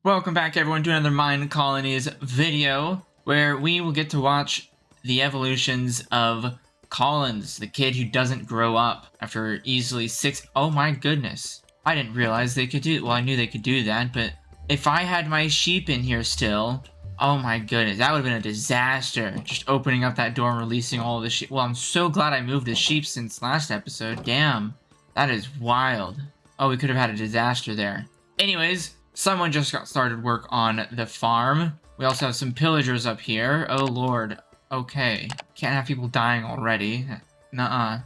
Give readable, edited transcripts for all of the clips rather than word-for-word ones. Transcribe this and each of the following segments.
Welcome back everyone to another Minecolonies video where we will get to watch the evolutions of Collins, the kid who doesn't grow up after easily 6. Oh my goodness. I didn't realize they could do, well, I knew they could do that, but if I had my sheep in here still, oh my goodness, that would have been a disaster. Just opening up that door and releasing all of the sheep. Well, I'm so glad I moved the sheep since last episode. Damn, that is wild. Oh, we could have had a disaster there. Anyways, someone just got started work on the farm. We also have some pillagers up here. Oh lord. Okay. Can't have people dying already. Nuh-uh.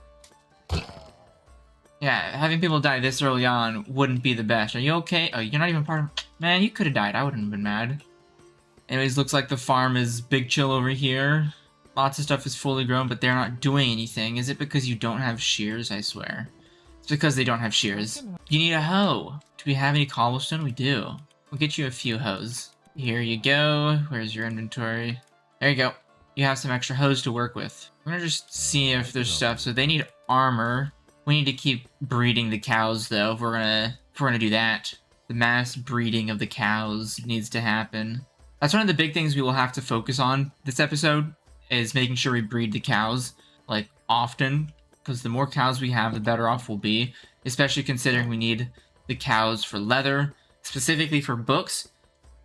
Yeah, having people die this early on wouldn't be the best. Are you okay? Oh, you're not even part of... Man, you could have died. I wouldn't have been mad. Anyways, looks like the farm is big chill over here. Lots of stuff is fully grown, but they're not doing anything. Is it because you don't have shears? I swear. It's because they don't have shears. You need a hoe. Do we have any cobblestone? We do. We'll get you a few hoes. Here you go. Where's your inventory? There you go. You have some extra hoes to work with. We're gonna just see if there's stuff. So they need armor. We need to keep breeding the cows though. If we're gonna do that. The mass breeding of the cows needs to happen. That's one of the big things we will have to focus on this episode, is making sure we breed the cows, like, often. Because the more cows we have, the better off we'll be. Especially considering we need the cows for leather, specifically for books,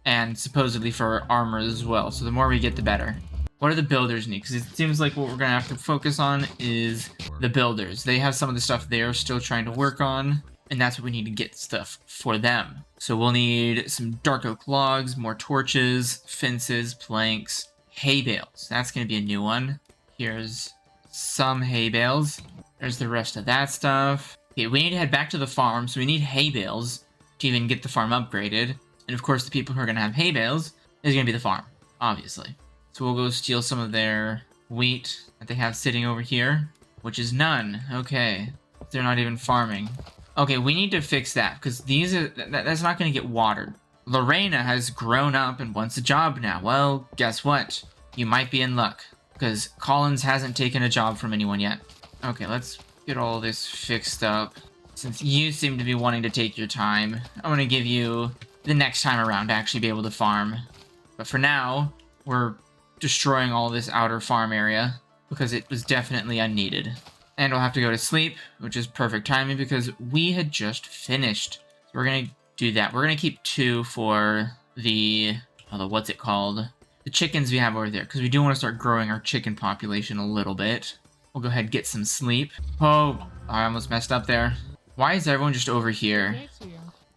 and supposedly for armor as well. So the more we get, the better. What do the builders need? Because it seems like what we're going to have to focus on is the builders. They have some of the stuff they're still trying to work on, and that's what we need to get stuff for them. So we'll need some dark oak logs, more torches, fences, planks, hay bales. That's going to be a new one. Here's some hay bales. There's the rest of that stuff. Okay, we need to head back to the farm, so we need hay bales to even get the farm upgraded. And of course, the people who are going to have hay bales is going to be the farm, obviously. So we'll go steal some of their wheat that they have sitting over here, which is none. Okay, they're not even farming. Okay, we need to fix that, because that's not going to get watered. Lorena has grown up and wants a job now. Well, guess what? You might be in luck, because Collins hasn't taken a job from anyone yet. Okay, let's get all this fixed up. Since you seem to be wanting to take your time, I'm going to give you the next time around to actually be able to farm. But for now, we're destroying all this outer farm area because it was definitely unneeded. And we'll have to go to sleep, which is perfect timing because we had just finished. So we're going to do that. We're going to keep 2 for the what's it called? The chickens we have over there, because we do want to start growing our chicken population a little bit. We'll go ahead and get some sleep. Oh, I almost messed up there. Why is everyone just over here?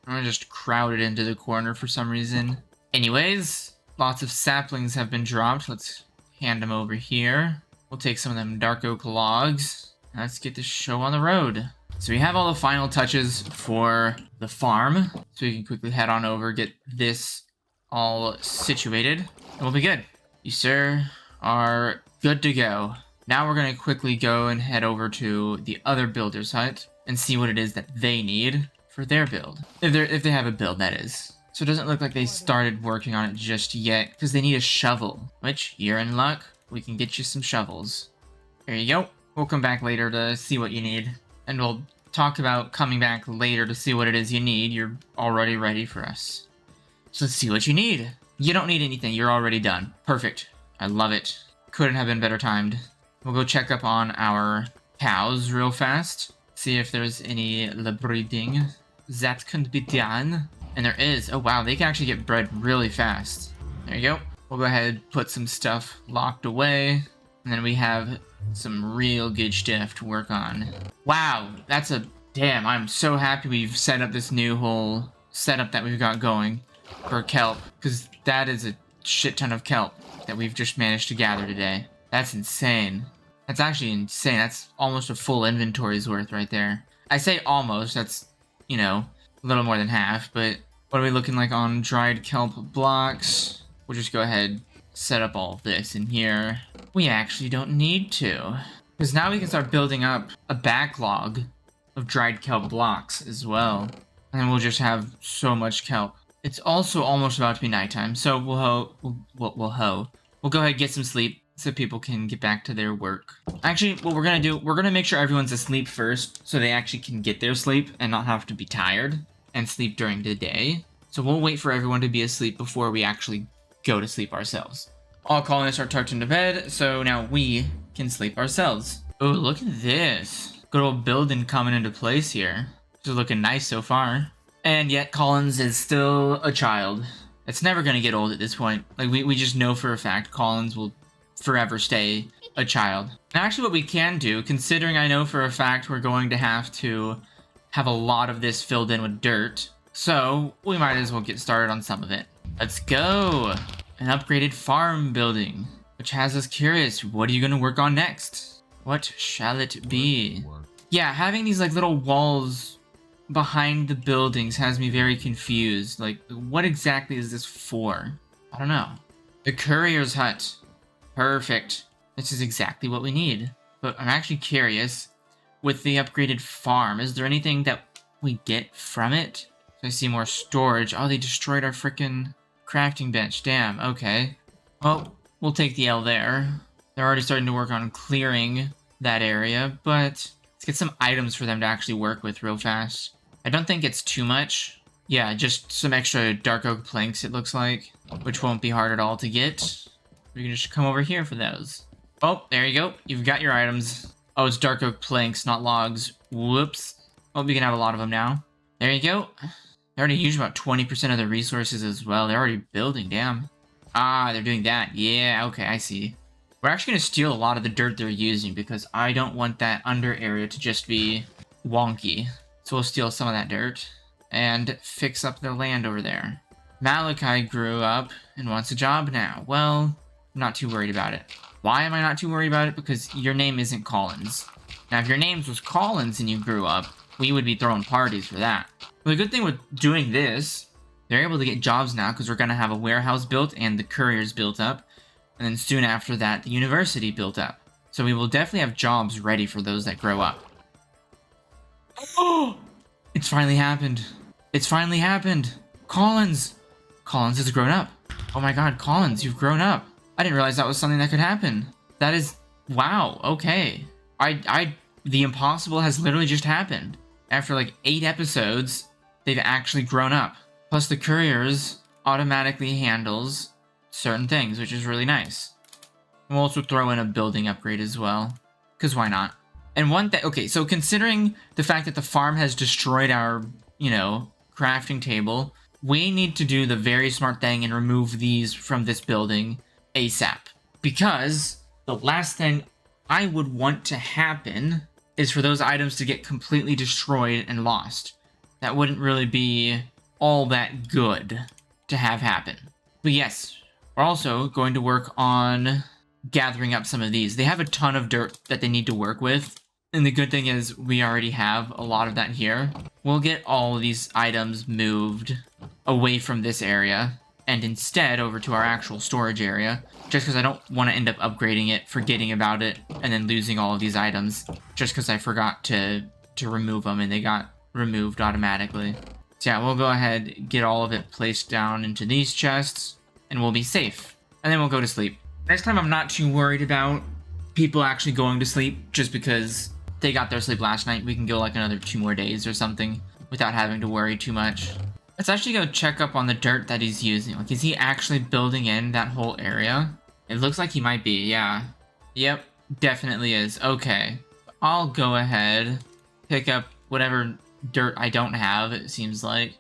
I'm just crowded into the corner for some reason. Anyways, lots of saplings have been dropped. Let's hand them over here. We'll take some of them dark oak logs. Let's get this show on the road. So we have all the final touches for the farm. So we can quickly head on over, get this all situated, and we'll be good. You, sir, are good to go. Now we're going to quickly go and head over to the other builder's hut and see what it is that they need for their build. If they have a build, that is. So it doesn't look like they started working on it just yet, because they need a shovel, which, you're in luck. We can get you some shovels. There you go. We'll come back later to see what you need. And we'll talk about coming back later to see what it is you need. You're already ready for us. So let's see what you need. You don't need anything. You're already done. Perfect. I love it. Couldn't have been better timed. We'll go check up on our cows real fast. See if there's any breeding that can be done. And there is. Oh wow, they can actually get bred really fast. There you go. We'll go ahead and put some stuff locked away. And then we have some real good stuff to work on. Wow, that's a... Damn, I'm so happy we've set up this new whole setup that we've got going for kelp. Because that is a shit ton of kelp that we've just managed to gather today. That's insane. That's actually insane. That's almost a full inventory's worth right there. I say almost. That's, you know, a little more than half. But what are we looking like on dried kelp blocks? We'll just go ahead, set up all of this in here. We actually don't need to, because now we can start building up a backlog of dried kelp blocks as well. And then we'll just have so much kelp. It's also almost about to be nighttime, so we'll go ahead and get some sleep so people can get back to their work. Actually, what we're gonna do, we're gonna make sure everyone's asleep first so they actually can get their sleep and not have to be tired and sleep during the day. So we'll wait for everyone to be asleep before we actually go to sleep ourselves. All colonists are tucked into bed, so now we can sleep ourselves. Oh, look at this. Good old building coming into place here. This is looking nice so far. And yet Collins is still a child. It's never going to get old at this point. Like, we just know for a fact Collins will forever stay a child. And actually what we can do, considering I know for a fact we're going to have a lot of this filled in with dirt, so we might as well get started on some of it. Let's go! An upgraded farm building, which has us curious. What are you going to work on next? What shall it be? Yeah, having these like little walls behind the buildings has me very confused. Like, what exactly is this for? I don't know. The courier's hut. Perfect. This is exactly what we need. But I'm actually curious, with the upgraded farm, is there anything that we get from it? So I see more storage. Oh, they destroyed our frickin' crafting bench. Damn, okay. Well, we'll take the L there. They're already starting to work on clearing that area, but let's get some items for them to actually work with real fast. I don't think it's too much. Yeah, just some extra dark oak planks, it looks like, which won't be hard at all to get. We can just come over here for those. Oh, there you go. You've got your items. Oh, it's dark oak planks, not logs. Whoops. Oh, we can have a lot of them now. There you go. They already used about 20% of their resources as well. They're already building, damn. Ah, they're doing that. Yeah, okay, I see. We're actually going to steal a lot of the dirt they're using because I don't want that under area to just be wonky. So we'll steal some of that dirt and fix up their land over there. Malachi grew up and wants a job now. Well, I'm not too worried about it. Why am I not too worried about it? Because your name isn't Collins. Now, if your name was Collins and you grew up, we would be throwing parties for that. But the good thing with doing this, they're able to get jobs now because we're going to have a warehouse built and the couriers built up. And then soon after that, the university built up. So we will definitely have jobs ready for those that grow up. Oh! It's finally happened. It's finally happened. Collins! Collins has grown up. Oh my god, Collins, you've grown up. I didn't realize that was something that could happen. That is... wow, okay. The impossible has literally just happened. After like 8 episodes, they've actually grown up. Plus the couriers automatically handles certain things, which is really nice. We'll also throw in a building upgrade as well, because why not? And one thing, okay, so considering the fact that the farm has destroyed our, you know, crafting table, we need to do the very smart thing and remove these from this building ASAP. Because the last thing I would want to happen is for those items to get completely destroyed and lost. That wouldn't really be all that good to have happen. But yes, we're also going to work on gathering up some of these. They have a ton of dirt that they need to work with. And the good thing is we already have a lot of that here. We'll get all of these items moved away from this area and instead over to our actual storage area, just because I don't want to end up upgrading it, forgetting about it, and then losing all of these items just because I forgot to remove them and they got removed automatically. So yeah, we'll go ahead, get all of it placed down into these chests, and we'll be safe. And then we'll go to sleep. Next time I'm not too worried about people actually going to sleep just because they got their sleep last night. We can go like another 2 more days or something without having to worry too much. Let's actually go check up on the dirt that he's using. Like, is he actually building in that whole area? It looks like he might be, yeah. Yep, definitely is. Okay. I'll go ahead, pick up whatever dirt I don't have, it seems like.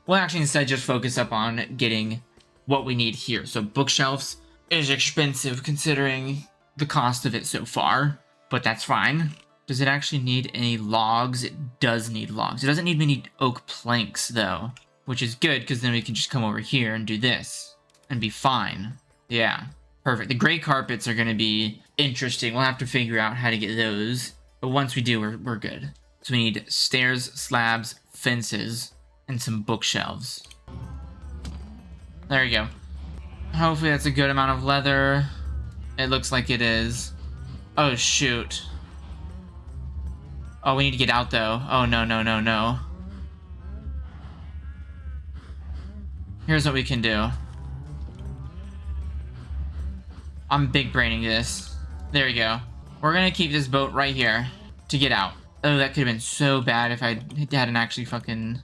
We'll actually instead just focus up on getting what we need here. So bookshelves is expensive considering the cost of it so far, but that's fine. Does it actually need any logs? It does need logs. It doesn't need many oak planks though, which is good because then we can just come over here and do this and be fine. Yeah, perfect. The gray carpets are going to be interesting. We'll have to figure out how to get those, but once we do, we're good. So we need stairs, slabs, fences, and some bookshelves. There you go. Hopefully that's a good amount of leather. It looks like it is. Oh, shoot. Oh, we need to get out, though. Oh, no, no, no, no. Here's what we can do. I'm big braining this. There we go. We're gonna keep this boat right here to get out. Oh, that could have been so bad if I hadn't actually fucking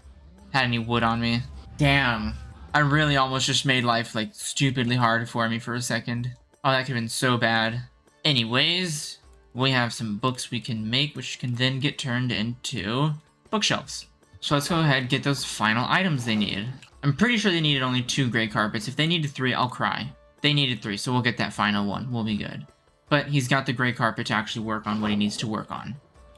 had any wood on me. Damn. I really almost just made life, like, stupidly hard for me for a second. Oh, that could have been so bad. Anyways, we have some books we can make, which can then get turned into bookshelves. So let's go ahead and get those final items they need. I'm pretty sure they needed only 2 gray carpets. If they needed 3, I'll cry. They needed 3, so we'll get that final one. We'll be good. But he's got the gray carpet to actually work on what he needs to work on,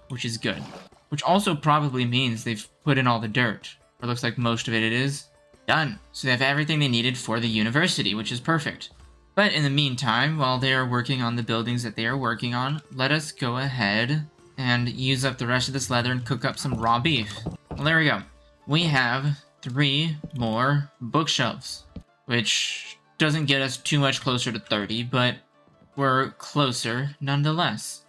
which is good. Which also probably means they've put in all the dirt. Or looks like most of it is done. So they have everything they needed for the university, which is perfect. But in the meantime, while they are working on the buildings that they are working on, let us go ahead and use up the rest of this leather and cook up some raw beef. Well, there we go. We have 3 more bookshelves, which doesn't get us too much closer to 30, but we're closer nonetheless.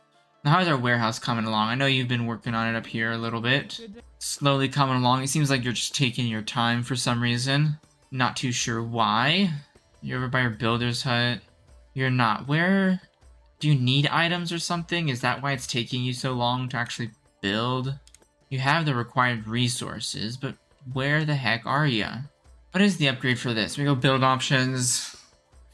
Now, how's our warehouse coming along? I know you've been working on it up here a little bit. Slowly coming along. It seems like you're just taking your time for some reason. Not too sure why. You're over by your builder's hut. You're not. Where? Do you need items or something? Is that why it's taking you so long to actually build? You have the required resources, but where the heck are you? What is the upgrade for this? We go build options.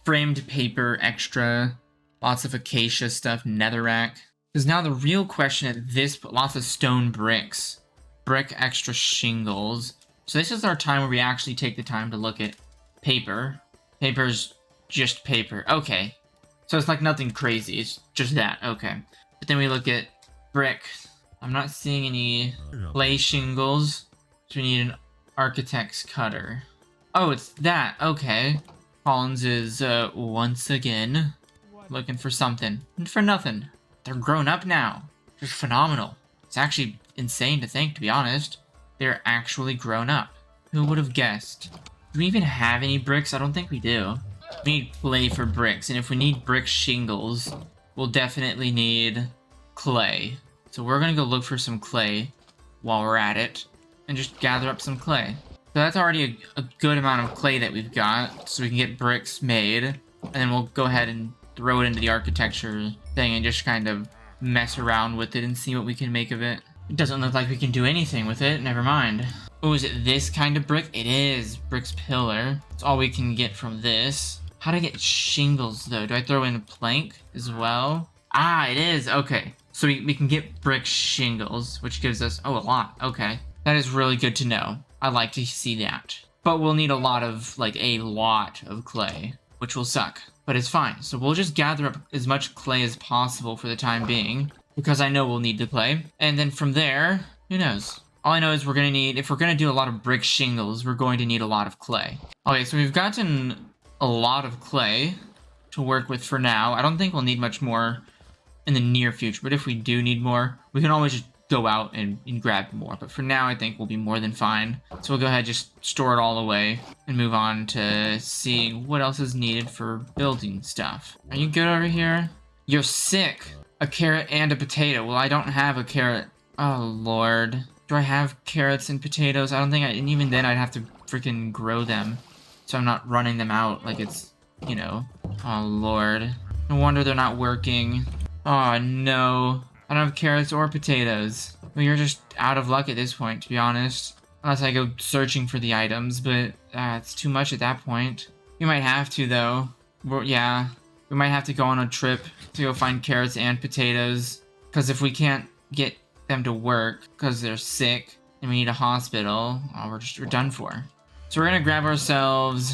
Framed paper extra. Lots of acacia stuff. Netherrack. Because now the real question at this, lots of stone bricks. Brick extra shingles. So this is our time where we actually take the time to look at paper. Paper's just paper. Okay. So it's like nothing crazy. It's just that. Okay. But then we look at brick. I'm not seeing any clay shingles. So we need an architect's cutter. Oh, it's that. Okay. Collins is, once again, looking for something. And for nothing. They're grown up now. Just phenomenal. It's actually insane to think, to be honest. They're actually grown up. Who would have guessed? Do we even have any bricks? I don't think we do. We need clay for bricks, and if we need brick shingles, we'll definitely need clay. So we're gonna go look for some clay while we're at it, and just gather up some clay. So that's already a good amount of clay that we've got, so we can get bricks made, and then we'll go ahead and throw it into the architecture thing and just kind of mess around with it and see what we can make of it. It doesn't look like we can do anything with it, never mind. Oh, is it this kind of brick? It is. Brick's pillar. That's all we can get from this. How do I get shingles, though? Do I throw in a plank as well? Ah, it is. Okay. So we can get brick shingles, which gives us... Oh, a lot. Okay. That is really good to know. I like to see that. But we'll need a lot of, like, a lot of clay, which will suck. But it's fine. So we'll just gather up as much clay as possible for the time being, because I know we'll need the clay. And then from there, who knows? All I know is we're going to need, if we're going to do a lot of brick shingles, we're going to need a lot of clay. Okay, so we've gotten a lot of clay to work with for now. I don't think we'll need much more in the near future, but if we do need more, we can always just go out and grab more. But for now, I think we'll be more than fine. So we'll go ahead and just store it all away and move on to seeing what else is needed for building stuff. Are you good over here? You're sick. A carrot and a potato. Well, I don't have a carrot. Oh, Lord. Do I have carrots and potatoes? I don't think and even then I'd have to freaking grow them. So I'm not running them out like it's, you know. Oh, Lord. No wonder they're not working. Oh, no. I don't have carrots or potatoes. Well, you're just out of luck at this point, to be honest. Unless I go searching for the items, but it's too much at that point. We might have to, though. Yeah. We might have to go on a trip to go find carrots and potatoes. Because if we can't get them to work because they're sick and we need a hospital, we're done for. So we're gonna grab ourselves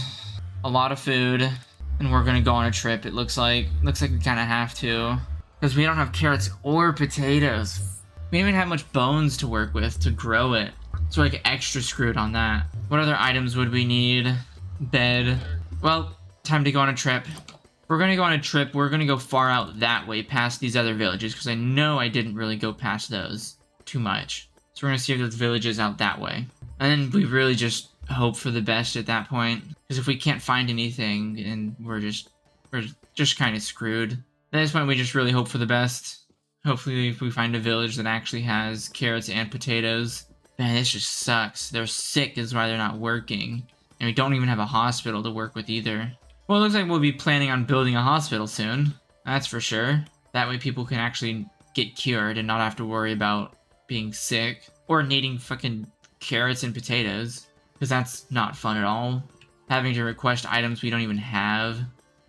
a lot of food and we're gonna go on a trip. It looks like we kind of have to because we don't have carrots or potatoes. We don't even have much bones to work with to grow it, so we're like extra screwed on that. What other items would we need? Bed. Well, time to go on a trip. We're gonna go on a trip. We're gonna go far out that way past these other villages because I know I didn't really go past those too much. So we're gonna see if there's villages out that way. And then we really just hope for the best at that point. Because if we can't find anything, and we're just kind of screwed. At this point, we just really hope for the best. Hopefully, if we find a village that actually has carrots and potatoes. Man, this just sucks. They're sick is why they're not working. And we don't even have a hospital to work with either. Well, it looks like we'll be planning on building a hospital soon. That's for sure. That way people can actually get cured and not have to worry about being sick or needing fucking carrots and potatoes. because that's not fun at all. Having to request items we don't even have.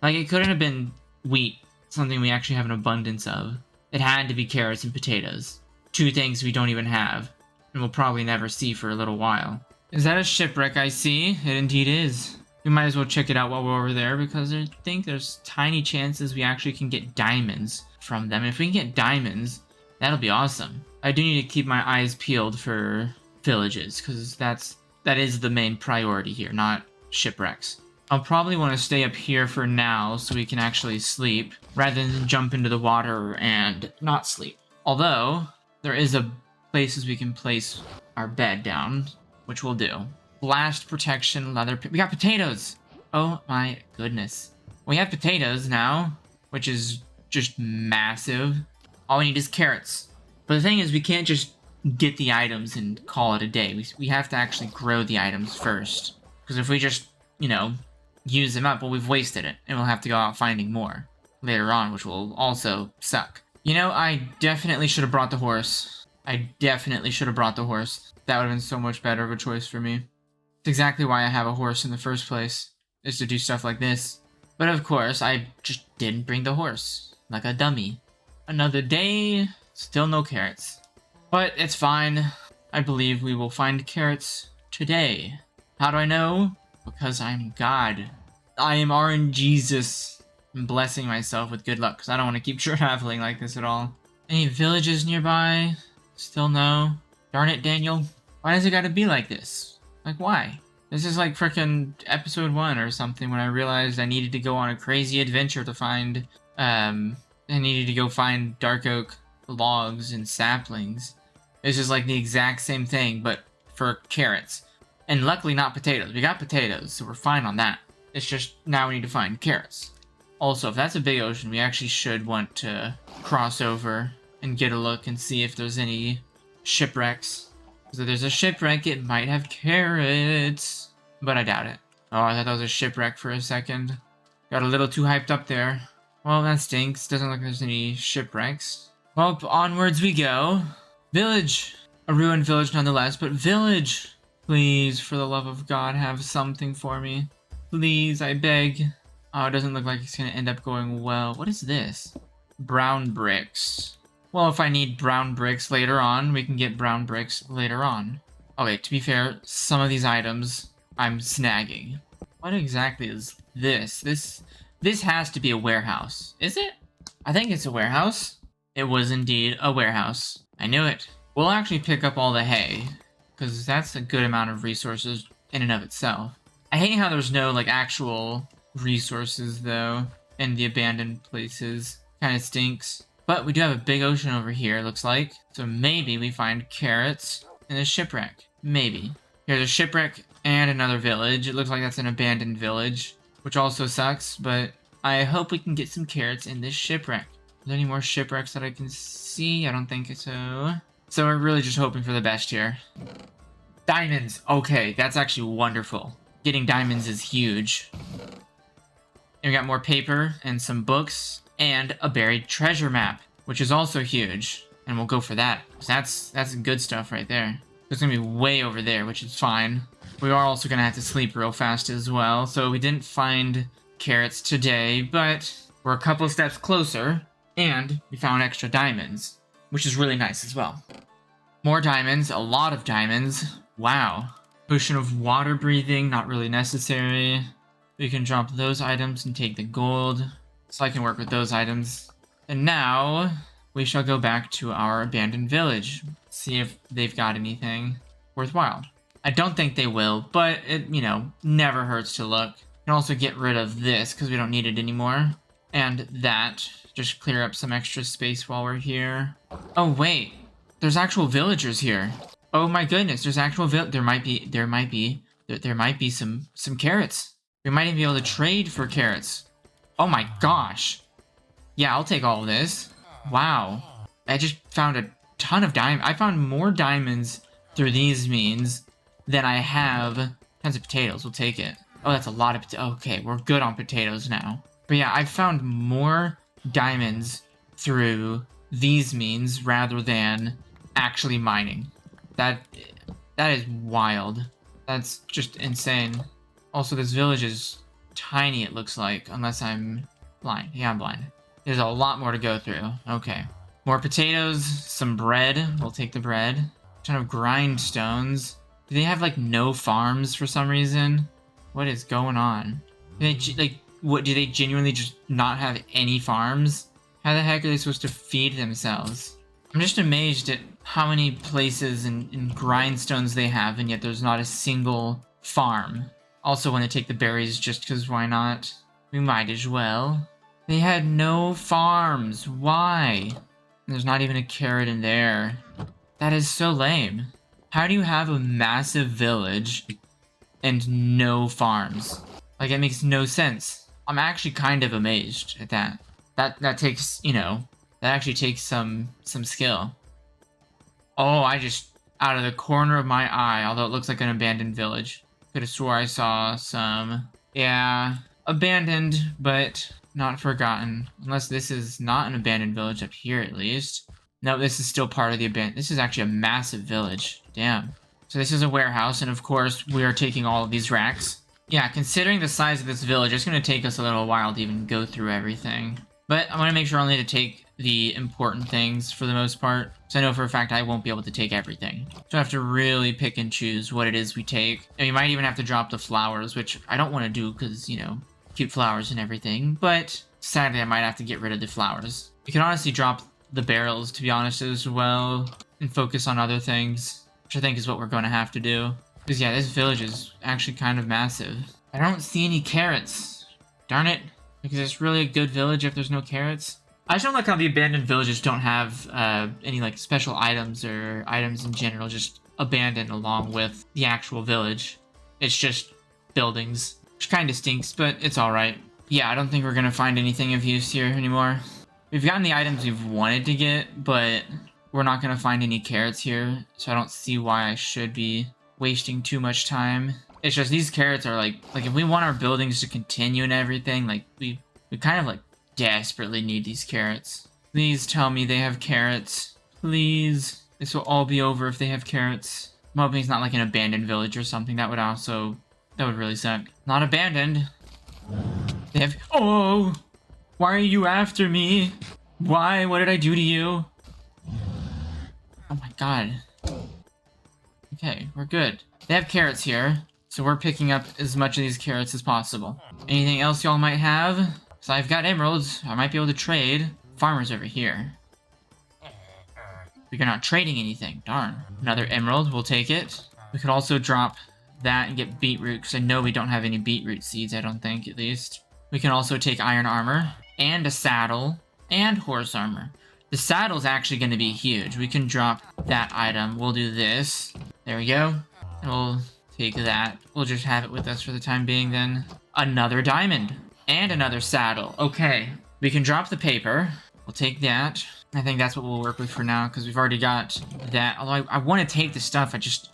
Like, it couldn't have been wheat, something we actually have an abundance of. It had to be carrots and potatoes. 2 things we don't even have, and we'll probably never see for a little while. Is that a shipwreck I see? It indeed is. We might as well check it out while we're over there, because I think there's tiny chances we actually can get diamonds from them. If we can get diamonds, that'll be awesome. I do need to keep my eyes peeled for villages, because that is the main priority here, not shipwrecks. I'll probably want to stay up here for now so we can actually sleep, rather than jump into the water and not sleep. Although, there is places we can place our bed down, which we'll do. Blast protection, leather... We got potatoes! Oh my goodness. We have potatoes now, which is just massive. All we need is carrots. But the thing is, we can't just get the items and call it a day. We have to actually grow the items first. Because if we just, you know, use them up, well, we've wasted it. And we'll have to go out finding more later on, which will also suck. You know, I definitely should have brought the horse. I definitely should have brought the horse. That would have been so much better of a choice for me. It's exactly why I have a horse in the first place, is to do stuff like this. But of course, I just didn't bring the horse, like a dummy. Another day, still no carrots. But it's fine. I believe we will find carrots today. How do I know? Because I'm God. I am RNGesus. I'm blessing myself with good luck, because I don't want to keep traveling like this at all. Any villages nearby? Still no. Darn it, Daniel. Why does it gotta be like this? Like, why? This is like frickin' episode 1 or something when I realized I needed to go on a crazy adventure to find, I needed to go find dark oak logs and saplings. It's just like the exact same thing, but for carrots. And luckily not potatoes. We got potatoes, so we're fine on that. It's just now we need to find carrots. Also, if that's a big ocean, we actually should want to cross over and get a look and see if there's any shipwrecks. So there's a shipwreck, it might have carrots. But I doubt it. Oh, I thought that was a shipwreck for a second. Got a little too hyped up there. Well, that stinks. Doesn't look like there's any shipwrecks. Well, onwards we go. Village. A ruined village nonetheless, but village. Please, for the love of God, have something for me. Please, I beg. Oh, it doesn't look like it's going to end up going well. What is this? Brown bricks. Well, if I need brown bricks later on, we can get brown bricks later on. Okay, to be fair, some of these items I'm snagging. What exactly is this? This has to be a warehouse. Is it? I think it's a warehouse. It was indeed a warehouse. I knew it. We'll actually pick up all the hay, because that's a good amount of resources in and of itself. I hate how there's no, like, actual resources, though, in the abandoned places. Kind of stinks. But we do have a big ocean over here, it looks like. So maybe we find carrots in a shipwreck. Maybe. Here's a shipwreck and another village. It looks like that's an abandoned village, which also sucks, but I hope we can get some carrots in this shipwreck. Are there any more shipwrecks that I can see? I don't think so. So we're really just hoping for the best here. Diamonds! Okay, that's actually wonderful. Getting diamonds is huge. And we got more paper and some books and a buried treasure map, which is also huge. And we'll go for that. That's good stuff right there. It's gonna be way over there, which is fine. We are also gonna have to sleep real fast as well, so we didn't find carrots today, but we're a couple steps closer, and we found extra diamonds, which is really nice as well. More diamonds, a lot of diamonds. Wow. Potion of water breathing, not really necessary. We can drop those items and take the gold, so I can work with those items. And now, we shall go back to our abandoned village, see if they've got anything worthwhile. I don't think they will, but it, you know, never hurts to look. We can also get rid of this, because we don't need it anymore. And that, just clear up some extra space while we're here. Oh wait, there's actual villagers here. Oh my goodness, there's actual there might be some carrots. We might even be able to trade for carrots. Oh my gosh. Yeah, I'll take all of this. Wow. I just found a ton of diamonds. I found more diamonds through these means than I have tons of potatoes. We'll take it. Oh, that's a lot of potatoes. Okay, we're good on potatoes now. But yeah, I found more diamonds through these means rather than actually mining. That is wild. That's just insane. Also, this village is tiny, it looks like, unless I'm blind. Yeah, I'm blind. There's a lot more to go through. Okay. More potatoes, some bread. We'll take the bread. A ton of grindstones. Do they have, like, no farms for some reason? What is going on? Do they, like, what, do they genuinely just not have any farms? How the heck are they supposed to feed themselves? I'm just amazed at how many places and grindstones they have, and yet there's not a single farm. Also want to take the berries just because why not? We might as well. They had no farms. Why? There's not even a carrot in there. That is so lame. How do you have a massive village and no farms? Like, it makes no sense. I'm actually kind of amazed at that. That takes, you know, that actually takes some skill. Oh, I just, out of the corner of my eye, although it looks like an abandoned village. Could have swore I saw some, yeah, abandoned, but not forgotten. Unless this is not an abandoned village up here, at least. No, this is still part of the abandoned. This is actually a massive village. Damn. So this is a warehouse, and of course, we are taking all of these racks. Yeah, considering the size of this village, it's going to take us a little while to even go through everything. But I'm going to make sure only to take the important things for the most part. So I know for a fact I won't be able to take everything. So I have to really pick and choose what it is we take. And we might even have to drop the flowers, which I don't want to do because, you know, cute flowers and everything. But sadly, I might have to get rid of the flowers. We can honestly drop the barrels, to be honest, as well. And focus on other things, which I think is what we're going to have to do. Because yeah, this village is actually kind of massive. I don't see any carrots. Darn it. Because it's really a good village if there's no carrots. I just don't like how the abandoned villages don't have any like special items or items in general just abandoned along with the actual village. It's just buildings, which kind of stinks, but it's alright. Yeah, I don't think we're going to find anything of use here anymore. We've gotten the items we've wanted to get, but we're not going to find any carrots here, so I don't see why I should be wasting too much time. It's just these carrots are like if we want our buildings to continue and everything, like we kind of like desperately need these carrots. Please tell me they have carrots. Please. This will all be over if they have carrots. I'm hoping it's not like an abandoned village or something. That would really suck. Not abandoned. They have, oh! Why are you after me? Why? What did I do to you? Oh my god. Okay, we're good. They have carrots here. So we're picking up as much of these carrots as possible. Anything else y'all might have? So I've got emeralds. I might be able to trade. Farmers over here. We're not trading anything. Darn. Another emerald. We'll take it. We could also drop that and get beetroot, because I know we don't have any beetroot seeds, I don't think, at least. We can also take iron armor, and a saddle, and horse armor. The saddle's actually going to be huge. We can drop that item. We'll do this. There we go. And we'll take that. We'll just have it with us for the time being then. Another diamond. And another saddle. Okay. We can drop the paper. We'll take that. I think that's what we'll work with for now, because we've already got that. Although I want to take the stuff, I just...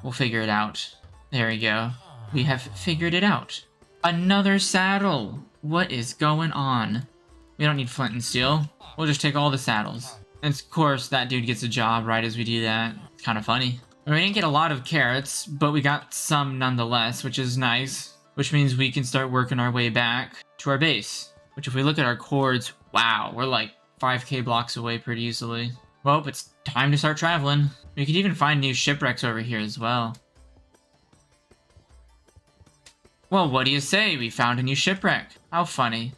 we'll figure it out. There we go. We have figured it out. Another saddle. What is going on? We don't need flint and steel. We'll just take all the saddles. And of course, that dude gets a job right as we do that. It's kind of funny. We didn't get a lot of carrots, but we got some nonetheless, which is nice. Which means we can start working our way back to our base. Which if we look at our cords, wow, we're like 5k blocks away pretty easily. Well, it's time to start traveling. We could even find new shipwrecks over here as well. Well, what do you say? We found a new shipwreck. How funny.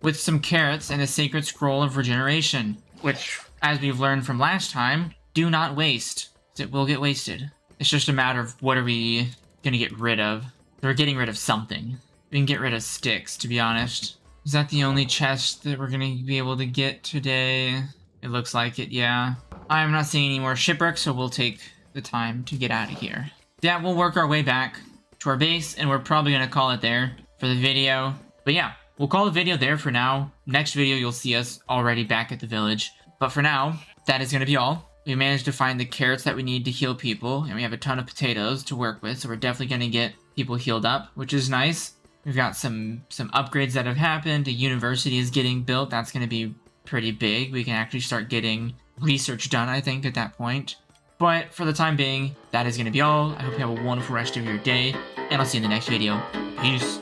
With some carrots and a sacred scroll of regeneration. Which, as we've learned from last time, do not waste. It will get wasted. It's just a matter of what are we gonna get rid of. We're getting rid of something. We can get rid of sticks, to be honest. Is that the only chest that we're gonna be able to get today? It looks like it, yeah. I'm not seeing any more shipwrecks, so we'll take the time to get out of here. Yeah, we'll work our way back to our base, and we're probably gonna call it there for the video. But yeah, we'll call the video there for now. Next video, you'll see us already back at the village. But for now, that is gonna be all. We managed to find the carrots that we need to heal people, and we have a ton of potatoes to work with, so we're definitely gonna get people healed up, which is nice. We've got some upgrades that have happened. A university is getting built. That's gonna be pretty big. We can actually start getting research done, I think, at that point. But for the time being, that is going to be all. I hope you have a wonderful rest of your day, and I'll see you in the next video. Peace.